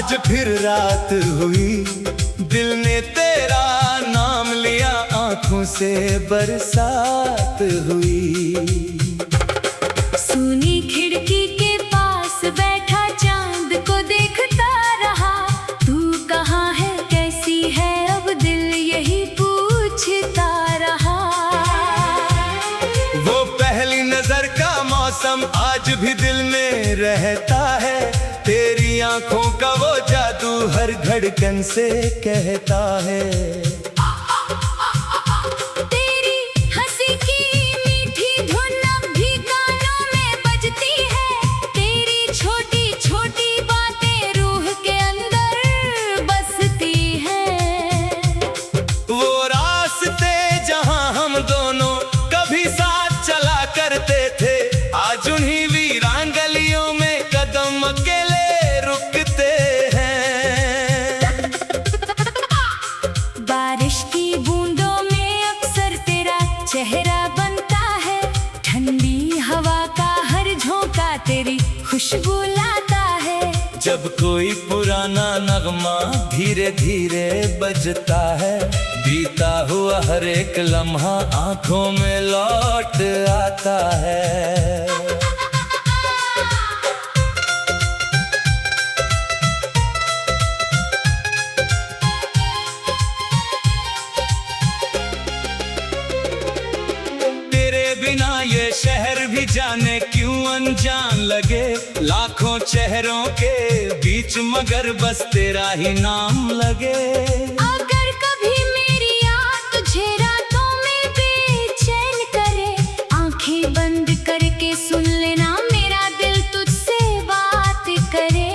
आज फिर रात हुई, दिल ने तेरा नाम लिया, आंखों से बरसात हुई। सुनी खिड़की के पास बैठा चांद को देखता रहा, तू कहाँ है कैसी है अब दिल यही पूछता रहा। वो पहली नजर का मौसम आज भी दिल में रहता है, तेरी आंखों का वो जादू हर धड़कन से कहता है। तेरी हंसी की मीठी धुन अब भी कानों में बजती है, तेरी छोटी छोटी बातें रूह के अंदर बसती हैं। वो रास्ते जहां हम दोनों कभी साथ चला करते थे, आज उन्हीं वीरान गलियों में कदम अकेले रुकते हैं। बारिश की बूंदों में अक्सर तेरा चेहरा बनता है, ठंडी हवा का हर झोंका तेरी खुशबू लाता है। जब कोई पुराना नगमा धीरे धीरे बजता है, बीता हुआ हर एक लम्हा आंखों में लौट आता है। बिना ये शहर भी जाने क्यों अनजान लगे, लाखों चेहरों के बीच मगर बस तेरा ही नाम लगे। अगर कभी मेरी याद तुझे रातों में बेचैन करे, आंखें बंद करके सुन लेना मेरा दिल तुझसे बात करे।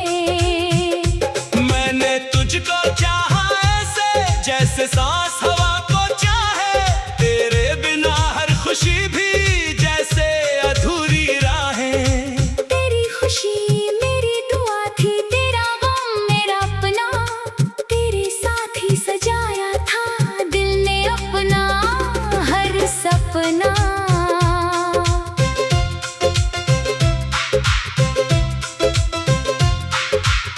मैंने तुझको चाहा ऐसे जैसे सांस हवा को चाहे, तेरे बिना हर खुशी भी जैसे अधूरी राहें। तेरी खुशी मेरी दुआ थी, तेरा गम मेरा अपना, तेरे साथ ही सजाया था दिल ने अपना हर सपना।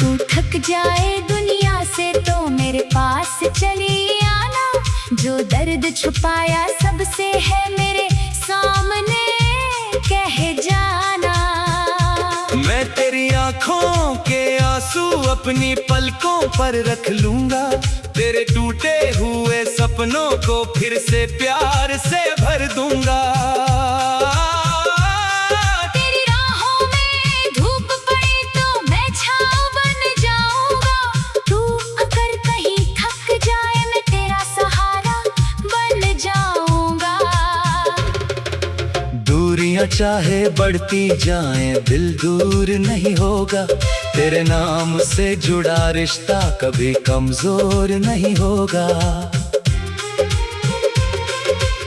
तू थक जाए दुनिया से तो मेरे पास चली आना, जो दर्द छुपाया सबसे है मेरे सामने कह जाना। मैं तेरी आंखों के आंसू अपनी पलकों पर रख लूंगा, तेरे टूटे हुए सपनों को फिर से प्यार से भर दूंगा। तेरी राहों में धूप पड़े तो मैं छाँव बन जाऊंगा, तू अगर कहीं थक जाए मैं तेरा सहारा बन जाऊंगा। दूरियां चाहे बढ़ती जाएं दिल दूर नहीं होगा, तेरे नाम से जुड़ा रिश्ता कभी कमजोर नहीं होगा।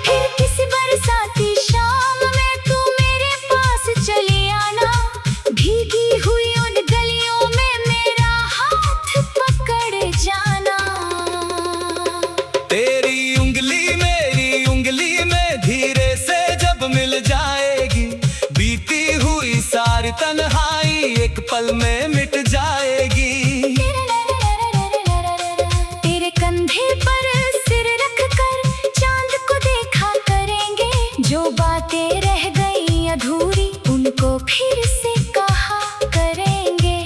फिर किसी बरसाती शाम में तू मेरे पास चली आना, भीगी हुई उन गलियों में मेरा हाथ पकड़ जाना। तेरी उंगली मेरी उंगली में धीरे से जब मिल जाएगी, बीती हुई सारी तन्हाई एक पल में मिट जाएगी। तेरे कंधे पर सिर रख कर चांद को देखा करेंगे, जो बातें रह गई अधूरी उनको फिर से कहा करेंगे।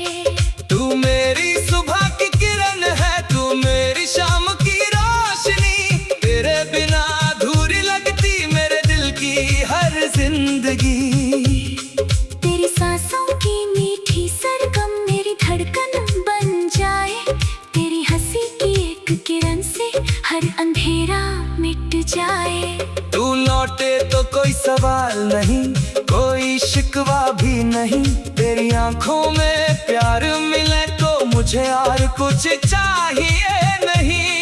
तू मेरी सुबह की किरण है, तू मेरी शाम की रोशनी, तेरे बिना अधूरी लगती मेरे दिल की हर जिंदगी। तेरी सांसों की मीठी सरगम मेरी धड़कन बन जाए, तेरी हंसी की एक किरण से हर अंधेरा मिट जाए। तू लौटे तो कोई सवाल नहीं, कोई शिकवा भी नहीं, तेरी आंखों में प्यार मिले तो मुझे और कुछ चाहिए नहीं।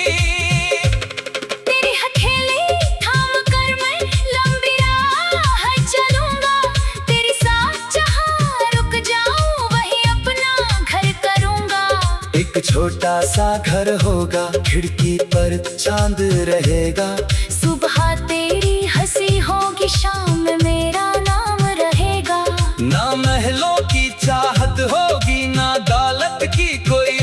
तेरी हथेली थाम कर मैं लंबी राह चलूंगा, तेरी साथ जहाँ रुक जाऊं वही अपना घर करूंगा। एक छोटा सा घर होगा, खिड़की पर चांद रहेगा, सुबह तेरी हंसी होगी, शाम में मेरा नाम रहेगा। ना महलों की चाहत होगी, ना दौलत की कोई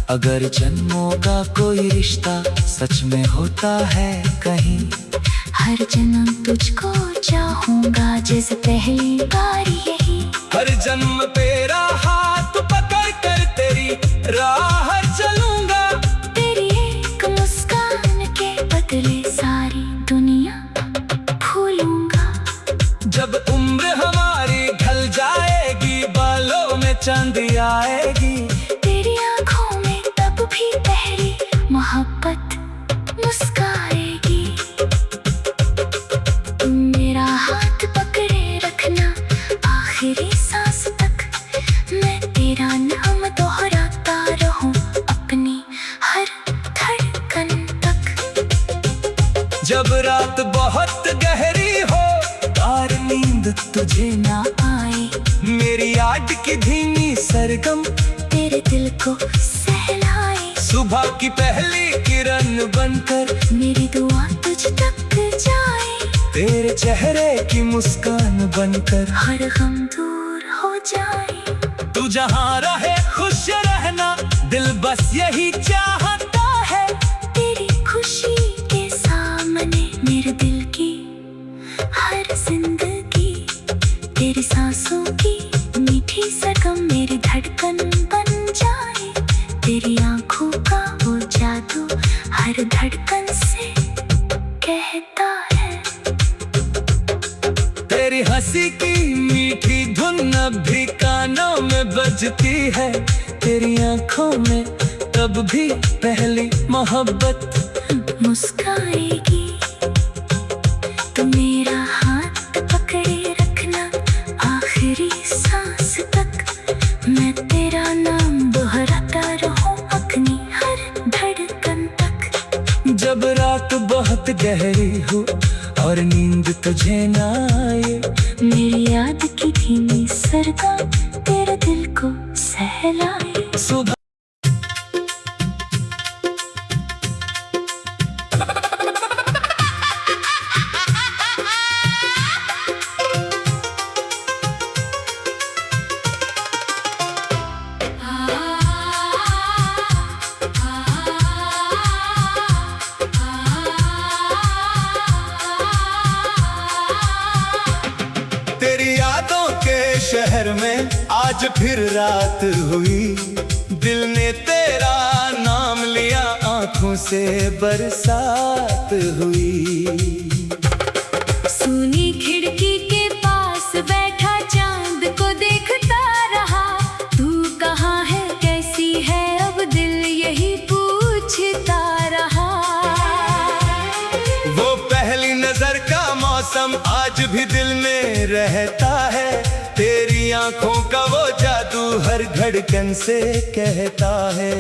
अगर जन्मों का कोई रिश्ता सच में होता है कहीं, हर जन्म तुझको चाहूंगा जैसे पहली बार यही। हर जन्म तेरा हाथ पकड़ कर तेरी राह चलूंगा। तेरी एक मुस्कान के बदले सारी दुनिया भूलूंगा। जब उम्र हमारी ढल जाएगी, बालों में चांदी आएगी, तेरी आंखों में तब भी पहली मोहब्बत मुस्काएगी। मेरा हाथ पकड़े रखना आखिरी सांस तक, मैं तेरा नाम दोहराता रहूं अपनी हर धड़कन तक। जब रात बहुत गहरी हो और नींद तुझे ना आए, मेरी याद की धीमी सरगम तेरे दिल को सहलाए। सुबह की पहली किरण बनकर मेरी दुआ तुझ तक जाए। तेरे चेहरे की मुस्कान बनकर हर गम दूर हो जाए। तू जहाँ रहे खुश रहना, दिल बस यही चाहता है। तेरी खुशी के सामने मेरे दिल की हर जिंदगी, तेरी सांसों की मीठी सरगम मेरी धड़कन बन जाए। तेरी आंखों का वो जादू हर धड़कन से कहता है। तेरी हंसी की मीठी धुन अब भी कानों में बजती है। तेरी आंखों में तब भी पहली मोहब्बत मुस्काएगी। तू मेरा हाथ पकड़े रखना आखिरी सांस तक, मैं तेरा नाम दोहराता रहूं अपनी हर धड़कन तक। जब रात बहुत गहरी हो और नींद तुझे ना आए, मेरी याद की धीमी सरगम तेरे दिल को सहलाए। सुबह तेरी यादों के शहर में आज फिर रात हुई। दिल ने तेरा नाम लिया, आंखों से बरसात हुई। सुनी खिड़की के पास बैठा चांद को देखता रहा। तू कहाँ है कैसी है अब दिल यही पूछता रहा। वो पहली नजर का मौसम आज भी दिल में रहता है। तेरी आंखों का वो जादू हर धड़कन से कहता है।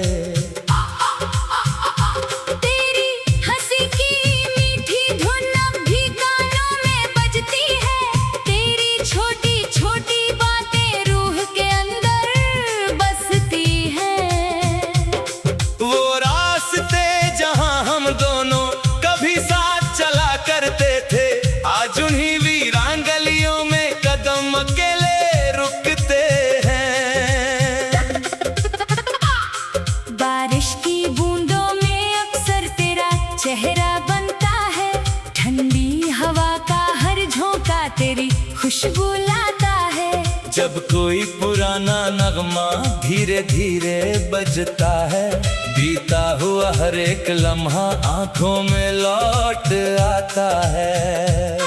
तेरी हंसी की मीठी धुन अब भी कानों में बजती है। तेरी छोटी छोटी बातें रूह के अंदर बसती हैं। वो रास्ते जहां हम दोनों कभी साथ चला करते थे, आज उन्हीं वीरान गलियों में कदम अकेले रुकते हैं। बारिश की बूंदों में अक्सर तेरा चेहरा बनता है। ठंडी हवा का हर झोंका तेरी खुशबू लाता है। जब कोई पुराना नगमा धीरे धीरे बजता है, बीता हुआ हर एक लम्हा आंखों में लौट आता है।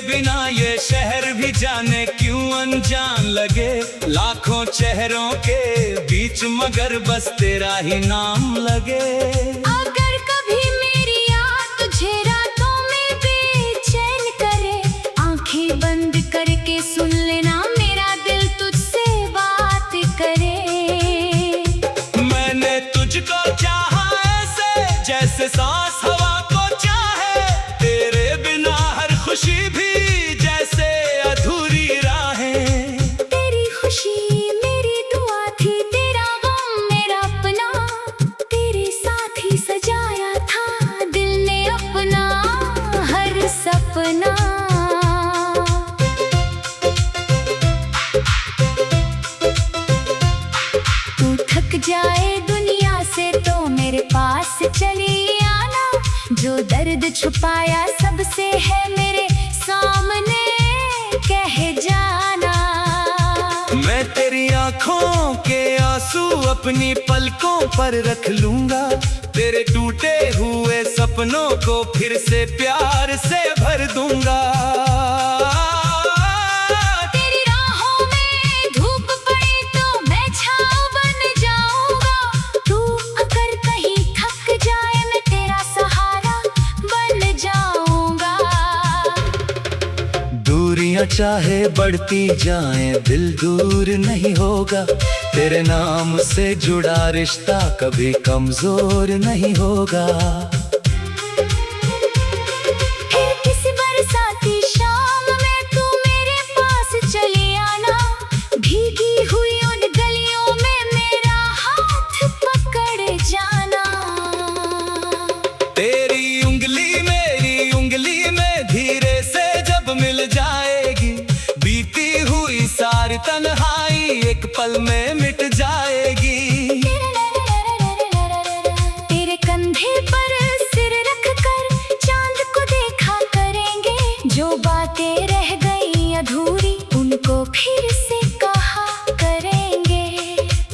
बिना ये शहर भी जाने क्यों अनजान लगे। लाखों चेहरों के बीच मगर बस तेरा ही नाम लगे। अगर कभी मेरी याद तुझे रातों में बेचैन करे, आंखें बंद करके सुन लेना मेरा दिल तुझसे बात करे। मैंने तुझको चाहा ऐसे जैसे सांस हवा को चाहे। तेरे बिना हर खुशी भी जैसे अधूरी राहें। तेरी खुशी मेरी दुआ थी, तेरा गम मेरा अपना। तेरे साथ ही सजाया था जो दर्द छुपाया सबसे है मेरे सामने कह जाना। मैं तेरी आंखों के आंसू अपनी पलकों पर रख लूंगा, तेरे टूटे हुए सपनों को फिर से प्यार से भर दूंगा। तेरी राहों में धूप पड़े तो मैं छाँव बन जाऊंगा, तू अगर कहीं थक जाए मैं तेरा सहारा बन जाऊंगा। दूरियां चाहे बढ़ती जाएं दिल दूर नहीं होगा, तेरे नाम से जुड़ा रिश्ता कभी कमजोर नहीं होगा। फिर किसी बरसाती शाम में तू मेरे पास चली आना, भीगी हुई उन गलियों में मेरा हाथ पकड़ जाना। तेरी उंगली मेरी उंगली में धीरे से जब मिल जाएगी, बीती हुई सारी तन्हाई एक पल में मिट जाएगी। तेरे कंधे पर सिर रख कर चांद को देखा करेंगे, जो बातें रह गई अधूरी उनको फिर से कहा करेंगे।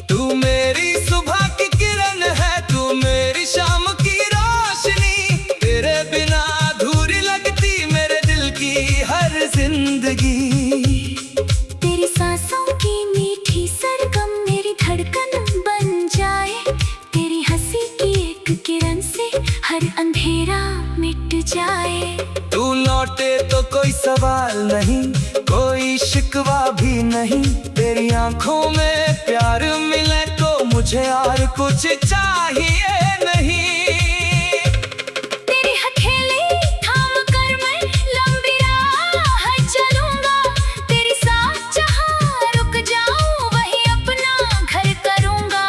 तू मेरी सुबह की किरण है, तू मेरी शाम की रोशनी, तेरे बिना अधूरी लगती मेरे दिल की हर जिंदगी। तेरी सांसों की मीठी सरगम मेरी धड़कन बन जाए, तेरी हंसी की एक किरण से हर अंधेरा मिट जाए। तू लौटे तो कोई सवाल नहीं, कोई शिकवा भी नहीं, तेरी आंखों में प्यार मिले तो मुझे और कुछ चाहिए नहीं। तेरी हथेली थाम कर मैं लंबी राह चलूंगा, तेरी साथ जहाँ रुक जाऊं वही अपना घर करूंगा।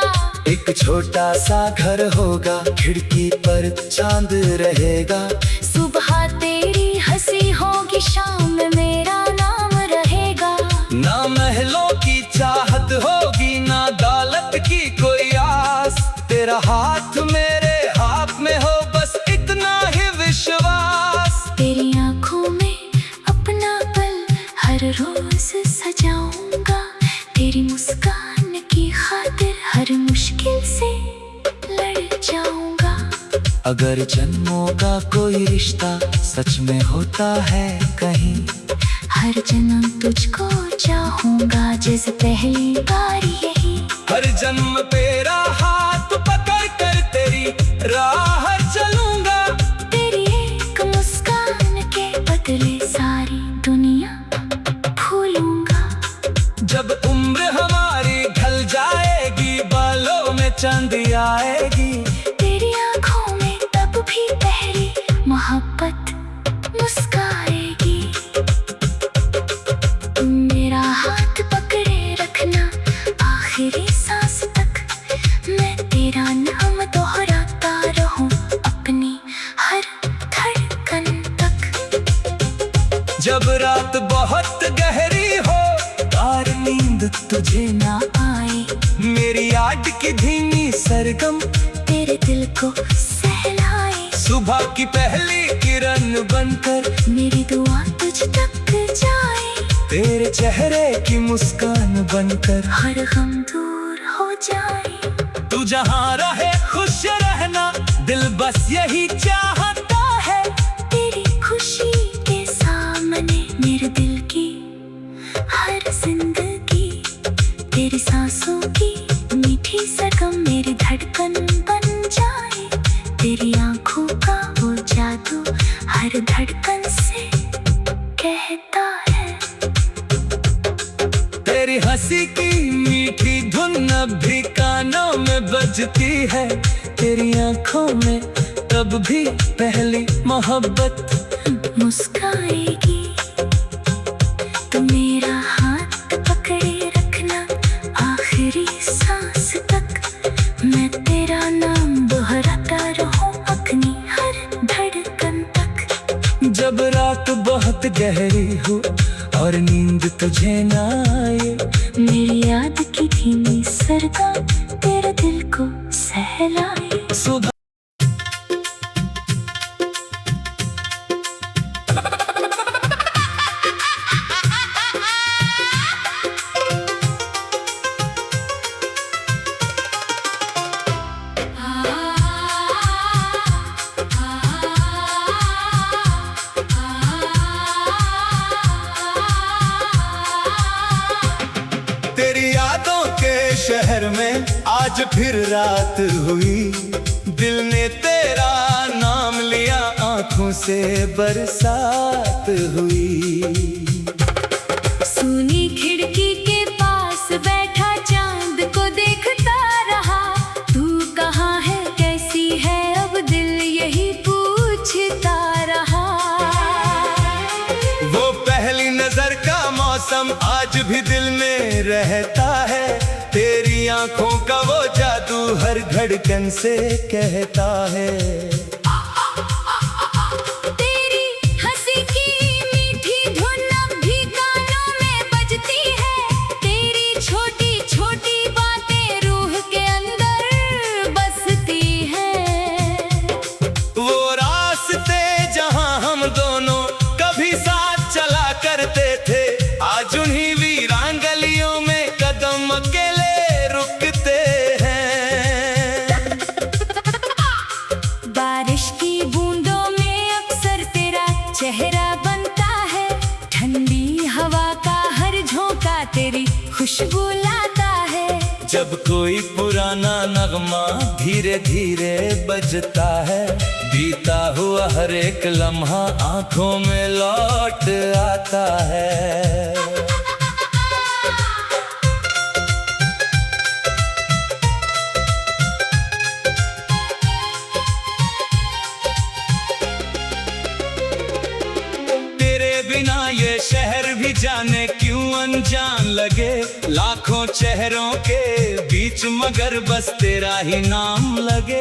एक छोटा सा घर होगा, खिड़की पर चांद रहेगा, सुबह तेरी हंसी होगी, शाम में मेरा नाम रहेगा। ना महलों की चाहत होगी, ना दौलत की कोई आस, तेरा हाथ मेरे हाथ में हो बस इतना ही विश्वास। तेरी आंखों में अपना पल हर रोज सजाऊंगा, तेरी मुस्कान की खातिर हर मुश्किल से लड़ जाऊंगा। अगर जन्मों का कोई रिश्ता सच में होता है कहीं, हर जन्म तुझको चाहूंगा जैसे पहली बार यही। हर जन्म तेरा हाथ पकड़ कर तेरी राह चलूंगा, तेरी एक मुस्कान के बदले सारी दुनिया भूलूंगा। जब उम्र हमारी ढल जाएगी, बालों में चांदी आएगी, तेरी आंखों में तब भी पहली मोहब्बत मुस्काएगी। मेरा हाथ पकड़े रखना आखिरी सांस तक, मैं तेरा नाम दोहराता रहूं अपनी हर धड़कन तक। जब रात बहुत गहरी हो और नींद तुझे ना आए, मेरी याद की धीमी सरगम तेरे दिल को सहलाए। सुबह की पहली किरण बनकर मेरी दुआ तुझ तक जाए, तेरे चेहरे की मुस्कान बनकर हर गम दूर हो जाए। तू जहाँ रहे खुश रहना, दिल बस यही चाहता है। तेरी खुशी के सामने मेरे दिल की हर जिंदगी, तेरी सांसों की मीठी सरगम मेरी धड़कन बन जाए। तेरी आंखों का वो जादू हर धड़कन से कहता है। तेरी हंसी की मीठी धुन अब भी कानों में बजती है, तेरी आंखों में तब भी पहली मोहब्बत मुस्काएगी। तो मेरा हाथ पकड़े रखना आखिरी सांस तक, मैं तेरा नाम दोहराता रहूं अपनी हर धड़कन तक। जब रात बहुत गहरी हो और नींद तुझे ना आए, मेरी याद की धीमी सरगम तेरे दिल को सहलाए। सुबह घर में आज फिर रात हुई, दिल ने तेरा नाम लिया, आंखों से बरसात हुई। सुनी खिड़की के पास बैठा चांद को देखता रहा, तू कहाँ है कैसी है अब दिल यही पूछता रहा। वो पहली नजर का मौसम आज भी दिल में रहता है, तेरी आंखों का वो जादू हर धड़कन से कहता है। तेरी हंसी की मीठी धुन अब भी कानों में बजती है, तेरी छोटी छोटी बातें रूह के अंदर बसती हैं। वो रास्ते जहां हम दोनों कभी साथ चला करते थे, आज उन्हीं वीरान गलियों में कदम अकेले रुकते हैं। बारिश की बूंदों में अक्सर तेरा चेहरा बनता है, ठंडी हवा का हर झोंका तेरी खुशबू लाता है। जब कोई पुराना नगमा धीरे धीरे बजता है, बीता हुआ हर एक लम्हा आंखों में लौट आता है। बिना ये शहर भी जाने क्यों अनजान लगे, लाखों चेहरों के बीच मगर बस तेरा ही नाम लगे।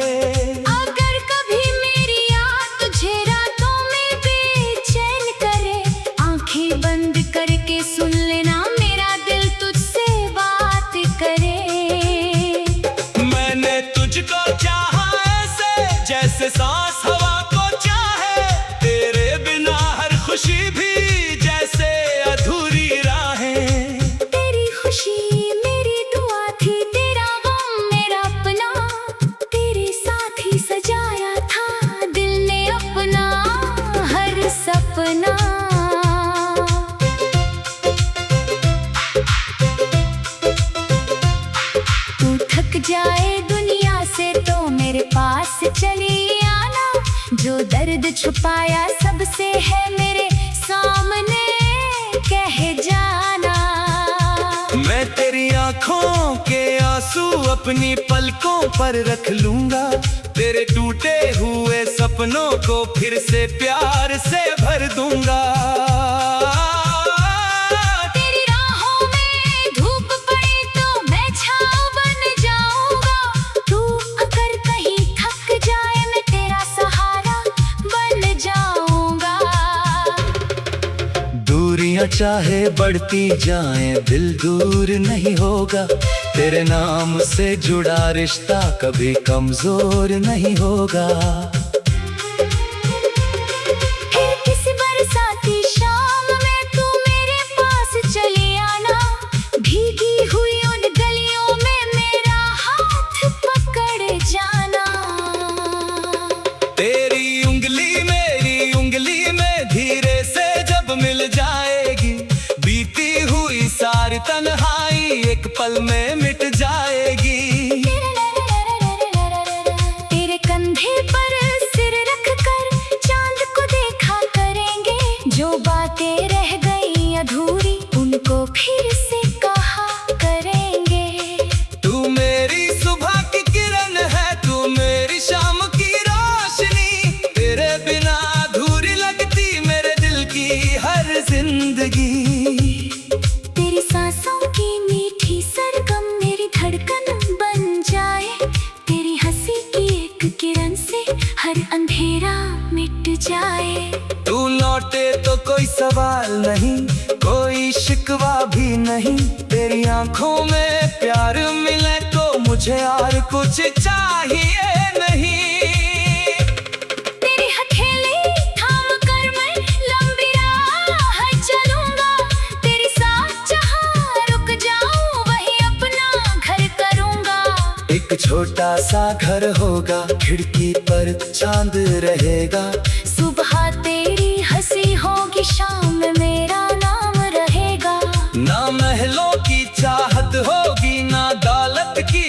अगर कभी मेरी याद तुझे रातों में बेचैन करे, आंखें बंद करके सुन लेना मेरा दिल तुझसे बात करे। मैंने तुझको चाहा ऐसे जैसे सांस हवा को चाहे, तेरे बिना हर खुशी भी जैसे अधूरी राहें। तेरी खुशी मेरी दुआ थी, तेरा गम मेरा अपना, तेरे साथ ही सजाया था दिल ने अपना हर सपना। तू थक जाए दुनिया से तो मेरे पास चली आना, जो दर्द छुपाया सबसे है मेरे सामने कह जाना। मैं तेरी आंखों के आंसू अपनी पलकों पर रख लूंगा, तेरे टूटे हुए सपनों को फिर से प्यार से भर दूंगा। तेरी राहों में धूप पड़े तो मैं छाँव बन जाऊंगा, तू अगर कहीं थक जाए मैं तेरा सहारा बन जाऊंगा। दूरियां चाहे बढ़ती जाएं दिल दूर नहीं होगा, तेरे नाम से जुड़ा रिश्ता कभी कमजोर नहीं होगा। फिर किसी बरसाती शाम में तू मेरे पास चली आना, भीगी हुई उन गलियों में मेरा हाथ पकड़ जाना। तेरी उंगली मेरी उंगली में धीरे से जब मिल जाएगी, बीती हुई सारी तन्हाई एक पल में मिट जाएगी। तेरे कंधे पर सिर रख कर चांद को देखा करेंगे, जो बातें रह गई अधूरी उनको फिर से कहा करेंगे। तू मेरी सुबह की किरण है, तू मेरी शाम की रोशनी, तेरे बिना अधूरी लगती मेरे दिल की हर जिंदगी। तेरी सांसों की मीठी सरगम मेरी धड़कन बन जाए, तेरी हंसी की एक किरण से हर अंधेरा मिट जाए। तू लौटे तो कोई सवाल नहीं, कोई शिकवा भी नहीं, तेरी आंखों में प्यार मिले तो मुझे और कुछ चाहिए नहीं। तेरी हथेली थाम कर मैं लंबी राह चलूंगा, तेरी साथ जहाँ रुक जाऊं वही अपना घर करूंगा। एक छोटा सा घर होगा, खिड़की पर चांद रहेगा, सुबह तेरी हंसी होगी, शाम में मेरा नाम रहेगा। ना महलों की चाहत होगी, ना दौलत की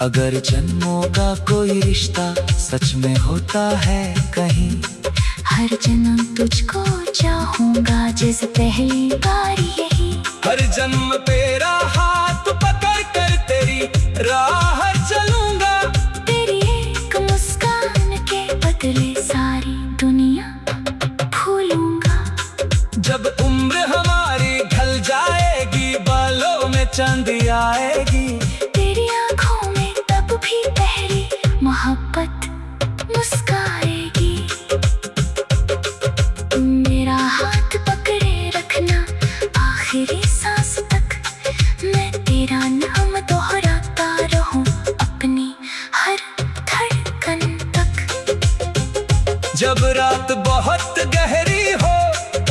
अगर जन्मों का कोई रिश्ता सच में होता है कहीं, हर जन्म तुझको चाहूंगा जैसे पहली बार यही। हर जन्म तेरा हाथ पकड़ कर तेरी राह चलूंगा। तेरी एक मुस्कान के बदले सारी दुनिया भूलूंगा। जब उम्र हमारी ढल जाएगी, बालों में चांदी आएगी, तेरी आंखों में तब भी पहली मोहब्बत मुस्काएगी। तुम मेरा हाथ पकड़े रखना आखिरी सांस तक, मैं तेरा नाम दोहराता रहूं अपनी हर धड़कन तक। जब रात बहुत गहरी हो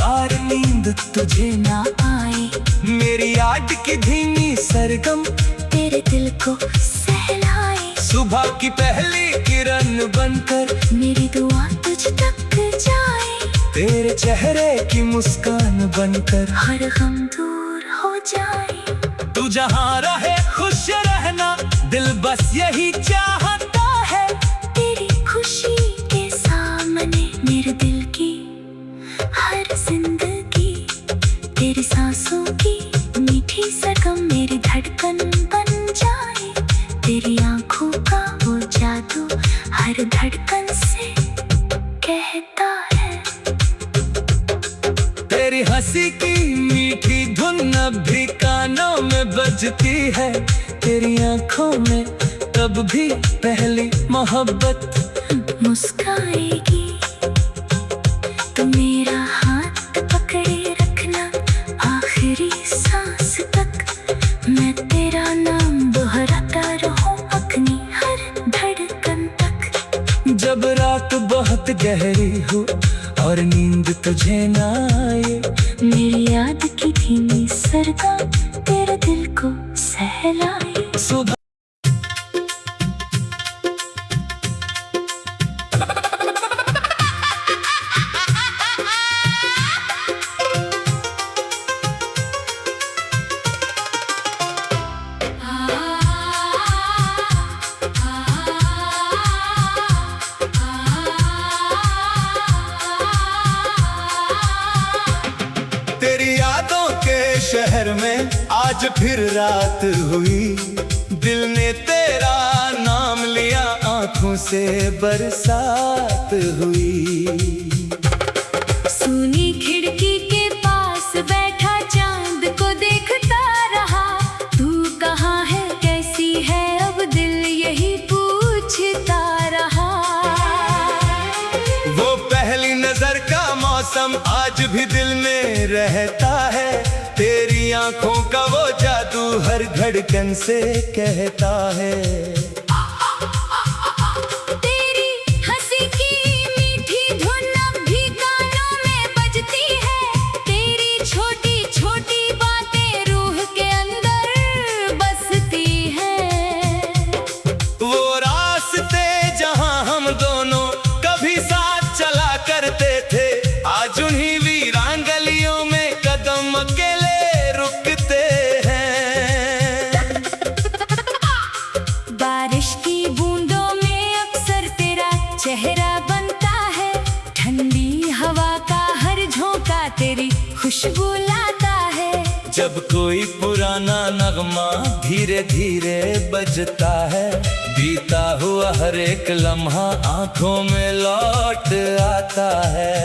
और नींद तुझे ना आए, मेरी याद की धीमी सरगम तेरे दिल को सहलाए। सुबह की पहली किरण बनकर मेरी दुआ तुझ तक जाए। तेरे चेहरे की मुस्कान बनकर हर गम दूर हो जाए। तू जहाँ रहे खुश रहना, दिल बस यही चाहता है। तेरी खुशी के सामने मेरे दिल की हर जिंदगी, तेरी सांसों की मीठी सरगम मेरी धड़कन बन जाए। तेरी आंखों का वो जादू हर धड़कन से कहता है। तेरी हंसी की मीठी धुन अब भी कानों में बजती है। तेरी आंखों में तब भी पहली मोहब्बत मुस्काएगी। तो मेरा हाथ पकड़े रखना आखिरी सांस तक, मैं तेरा नाम दोहराता रहूं अपनी हर धड़कन तक। जब रात बहुत गहरी हो और नींद तुझे ना आए, मेरी याद की धीमी सरगम तेरे दिल को सहलाए। सुबह तेरी यादों के शहर में आज फिर रात हुई। दिल ने तेरा नाम लिया, आंखों से बरसात हुई। सुनी खिड़की के पास बैठा चांद को देखता रहा। तू कहाँ है कैसी है अब दिल यही पूछता रहा। वो पहली नजर का मौसम आज भी दिल में रहता है। तेरी आंखों का वो जादू हर धड़कन से कहता है। तेरी हंसी की मीठी धुन अब भी कानों में बजती है। तेरी छोटी छोटी बातें रूह के अंदर बसती हैं। वो रास्ते जहां हम दोनों कभी साथ चला करते थे, आज उन्हीं वीरान गलियों में कदम अकेले रुकते हैं। बारिश की बूंदों में अक्सर तेरा चेहरा बनता है। ठंडी हवा का हर झोंका तेरी खुशबू लाता है। जब कोई पुराना नगमा धीरे धीरे बजता है, बीता हुआ हर एक लम्हा आंखों में लौट आता है।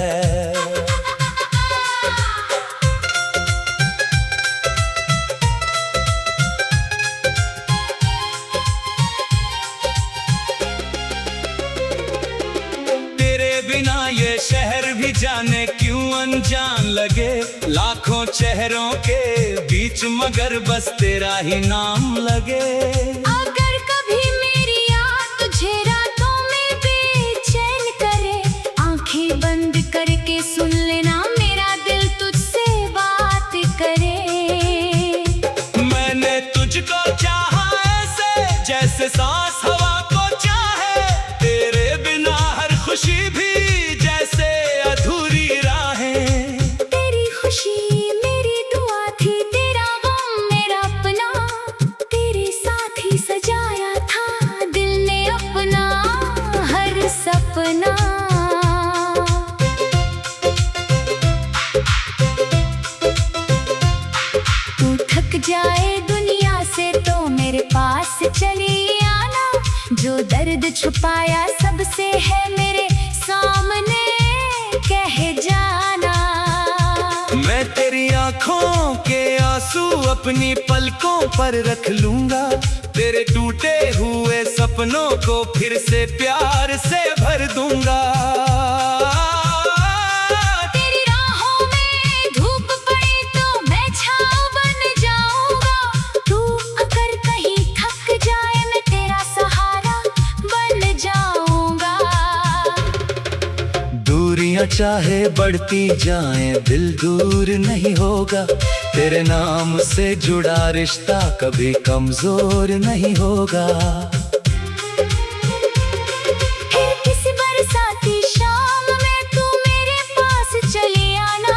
बिना ये शहर भी जाने क्यों अनजान लगे। लाखों चेहरों के बीच मगर बस तेरा ही नाम लगे। अगर कभी मेरी याद तुझे रातों में बेचैन करे, आंखें बंद करके सुन लेना मेरा दिल तुझसे बात करे। मैंने तुझको चाहा ऐसे जैसे सांस हवा को चाहे। तेरे बिना हर खुशी भी जैसे अधूरी राहें। तेरी खुशी मेरी दुआ थी, तेरा गम मेरा अपना, तेरे साथ ही सजा दर्द छुपाया सबसे है मेरे सामने कह जाना। मैं तेरी आंखों के आंसू अपनी पलकों पर रख लूंगा, तेरे टूटे हुए सपनों को फिर से प्यार से भर दूंगा। तेरी राहों में धूप पड़े तो मैं छाँव बन जाऊंगा, तू अगर कहीं थक जाए मैं तेरा सहारा बन जाऊंगा। दूरियां चाहे बढ़ती जाएं दिल दूर नहीं होगा, तेरे नाम से जुड़ा रिश्ता कभी कमजोर नहीं होगा। फिर किसी बरसाती शाम में तू मेरे पास चली आना,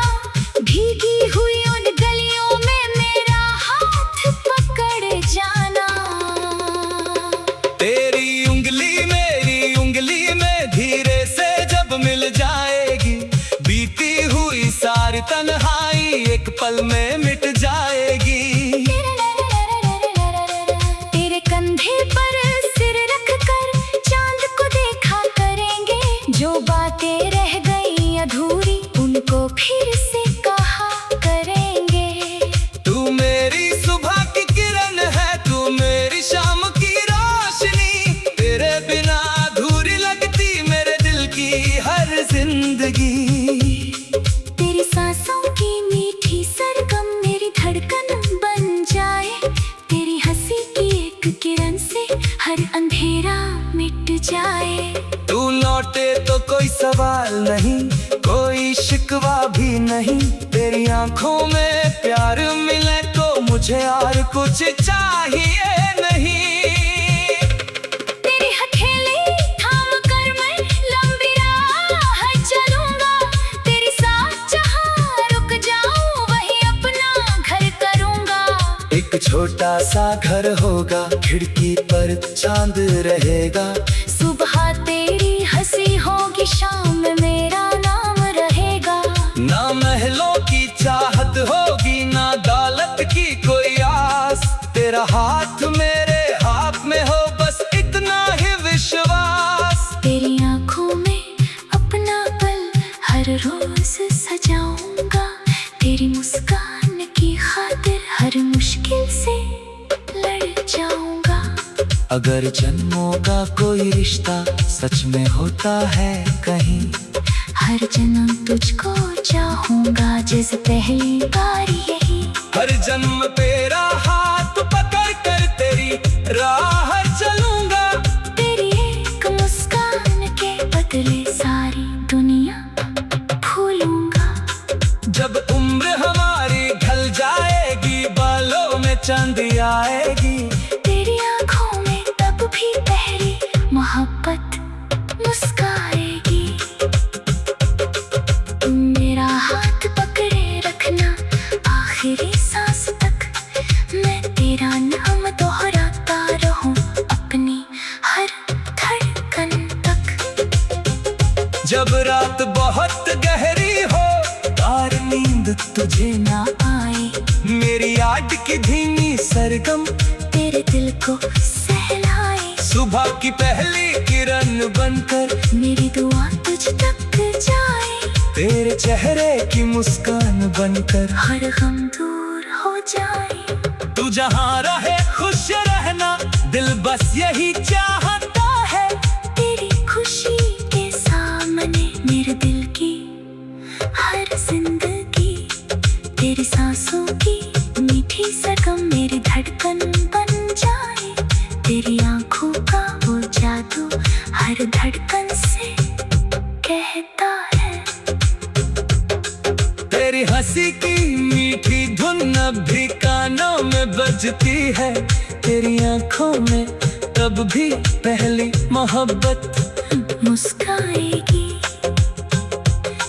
भीगी हुई उन गलियों में मेरा हाथ पकड़ जाना। तेरी उंगली मेरी उंगली में धीरे से जब मिल जाएगी, बीती हुई सारी तन्हाई एक पल में मिट जाएगी। तेरे कंधे पर सिर रख कर चांद को देखा करेंगे, जो बातें रह गई अधूरी उनको फिर से कहा करेंगे। तू मेरी सुबह की किरण है, तू मेरी शाम की रोशनी, तेरे बिना अधूरी लगती मेरे दिल की हर जिंदगी। तेरी सांसों की मीठी सरगम मेरी धड़कन बन जाए, तेरी हंसी की एक किरण से हर अंधेरा मिट जाए। तू लौटे तो कोई सवाल नहीं, कोई शिकवा भी नहीं, तेरी आंखों में प्यार मिले तो मुझे और कुछ चाहिए नहीं। तेरी हथेली थाम कर मैं लंबी राह चलूंगा, तेरी साथ जहाँ रुक जाऊं वही अपना घर करूंगा। एक छोटा सा घर होगा, खिड़की पर चांद रहेगा, सुबह तेरी हंसी होगी, शाम में मेरा नाम रहेगा। ना महलों की चाहत होगी, ना दौलत की कोई आस, तेरा हाथ मेरे हाथ में हो बस इतना ही विश्वास। तेरी आंखों में अपना पल हर रोज सजाऊंगा, तेरी मुस्कान की खातिर हर मुश्किल से लड़ जाऊंगा। अगर जन्मों का कोई रिश्ता सच में होता है कहीं, हर जन्म तुझको चाहूंगा जैसे पहली बार यही। हर जन्म तेरा हाथ पकड़ कर तेरी राह चलूंगा, तेरी एक मुस्कान के बदले सारी दुनिया भूलूंगा। जब उम्र हमारी ढल जाएगी, बालों में चांदी आएगी, तेरी आंखों में तब भी पहली मोहब्बत मुस्काएगी। तुम मेरा हाथ पकड़े रखना आखिरी सांस तक, मैं तेरा नाम दोहराता रहूं अपनी हर धड़कन तक। जब रात बहुत गहरी हो और नींद तुझे ना आए, मेरी याद की धीमी सरगम तेरे दिल को सहलाए। सुबह की पहली किरण बनकर मेरी दुआ तुझ तक जाए, तेरे चेहरे की मुस्कान बनकर हर गम दूर हो जाए। तू जहाँ रहे खुश रहना, दिल बस यही चाहता है। तेरी खुशी के सामने मेरे दिल की हर जिंदगी, तेरी सांसों की मीठी सरगम मेरी धड़कन बन जाए। तेरी आंखों का वो जादू हर धड़कन से कहता है। तेरी हंसी की मीठी धुन अब भी कानों में बजती है, तेरी आंखों में तब भी पहली मोहब्बत मुस्काएगी।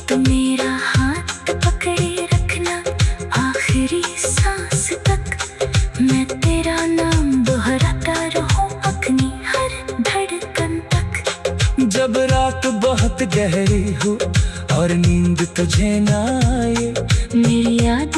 तो मेरा हाथ पकड़े रखना आखिरी सांस तक, मैं तेरा नाम दोहराता रहूं अपनी हर धड़कन तक। जब रात बहुत गहरी हो और नींद तुझे ना आए, मेरी याद